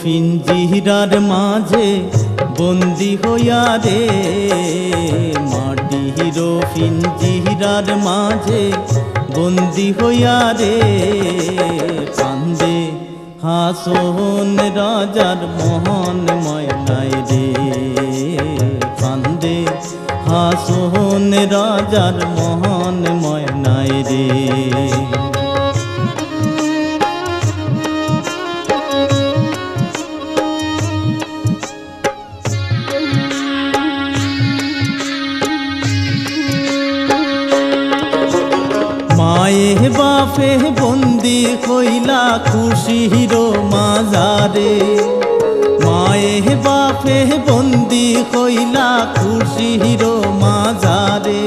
পিঞ্জিরার মাঝে বন্দি হইয়া রে, মাটির পিঞ্জিরার মাঝে বন্দি হইয়া রে, কান্দে হাসন রাজার মোহন ময়নায় রে, কান্দে হাসন রাজার মোহন ময়নায় রে। মায়ে বাপে বন্দি হইলা খুশির মাজারে, মায়ে বাপে বন্দি হইলা খুশির মাজারে,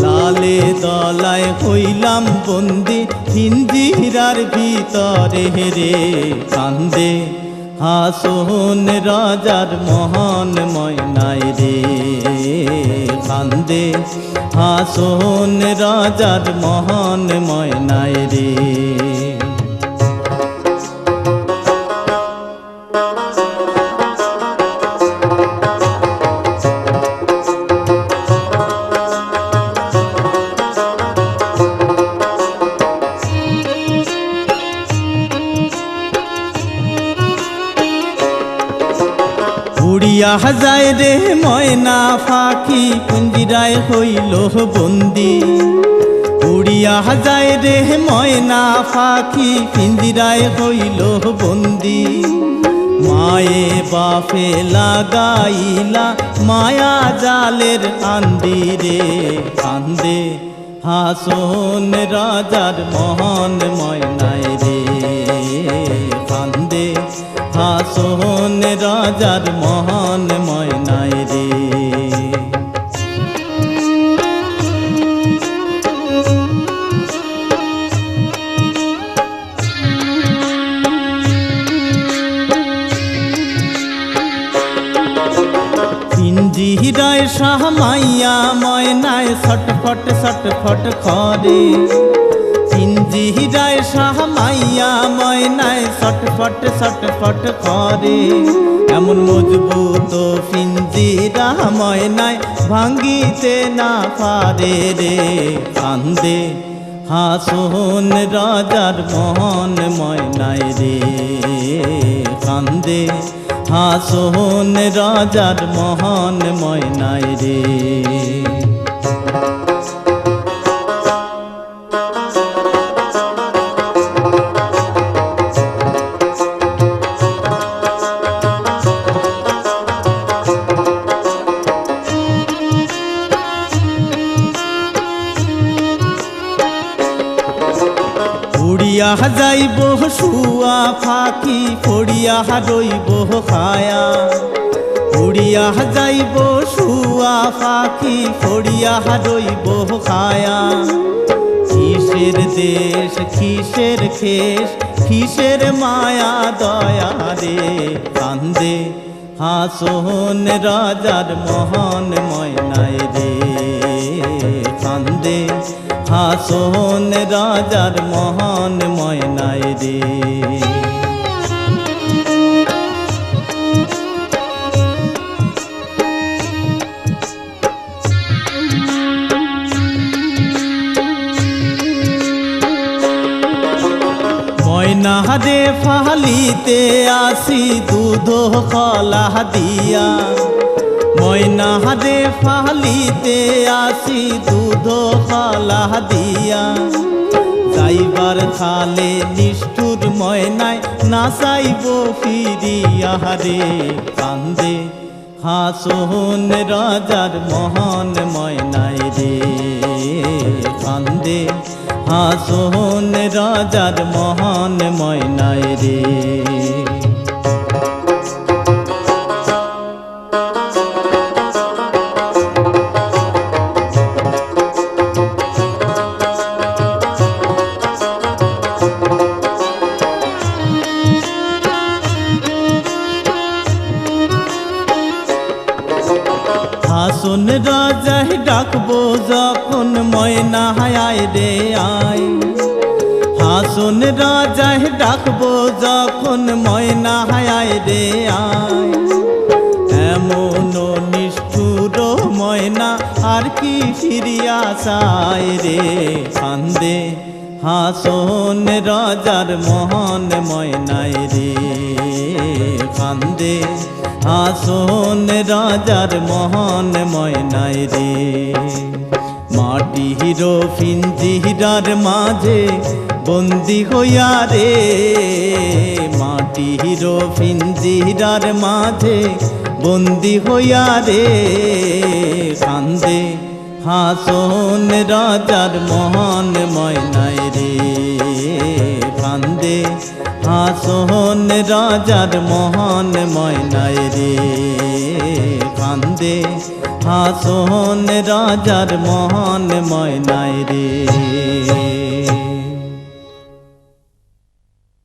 লালে দলায় হইলাম বন্দি পিঞ্জিরার ভিতরে রে, কান্দে হাসন রাজার মোহন ময়নায় রে, কান্দে হাসন রাজার মোহন ময়নায় রে। উড়িয়া যায় রে ময়না পাখি পিঞ্জিরায় হইল বন্দি, উড়িয়া যায় রে ময়না পাখি পিঞ্জিরায় হইল বন্দি, মায়ে বাপে লাগাইলা মায়া জালের আন্দিরে, কান্দে হাসন রাজার মোহন ময়নায় রে, কান্দে হাসন রাজার মোহন ময়নায় রে। পিঞ্জিরায় সামাইয়া ময়নায় ছটফট ছটফট করে, পিঞ্জিরায় সামাইয়া ময়নায় ছটফট ছটফট করে, এমন মজবুত পিঞ্জিরা ময়নায় ভাঙ্গিতে না পারে রে, কান্দে হাসন রাজার মোহন ময়নায় রে, কান্দে হাসন রাজার মোহন ময়নায় রে। উড়িয়া যাইব শুয়া ফাঁকি পড়িয়া রইব খায়া, উড়িয়া যাইব শুয়া ফাঁকি পড়িয়া রইব খায়া, কিসের দেশ কিসের খেস কিসের মায়া দয়া রে, কান্দে হাসন রাজার মোহন ময়নায় রে, কান্দে হাসন রাজার মোহন ময়নায় রে। ময়না রে ফালিতে আসি দুধ কলা দিয়া, ময়না রে ফালিতে আসি দুধ কলা দিয়া, যাইবার খালে নিষ্ঠুর ময়নায় নাচাইব ফিরিয়া রে, কান্দে হাসন রাজার মোহন ময়নায় রে, কান্দে হাসন রাজার মোহন ময়নায় রে। হাসন রাজায় ডাকবো যখন ময়না আয় রে আয়, হাসন রাজায় ডাকবো যখন ময়না হায় রে আয়, এমন নিষ্ঠুর ময়না আর কি ফিরিয়া চায় রে। কান্দে হাসন রাজার মহান ময়নায় রে, কান্দে হাসন রাজার মহান ময়নায় রে। মাটির পিঞ্জিরার মাঝে বন্দি হইয়া রে, মাটির পিঞ্জিরার মাঝে বন্দি হইয়া রে। কান্দে হাসন রাজার মহান ময়নায় রে, কান্দে হাসন রাজার মহান ময়নায় রে, কান্দে হাসন রাজার মহান ময়নায় রে।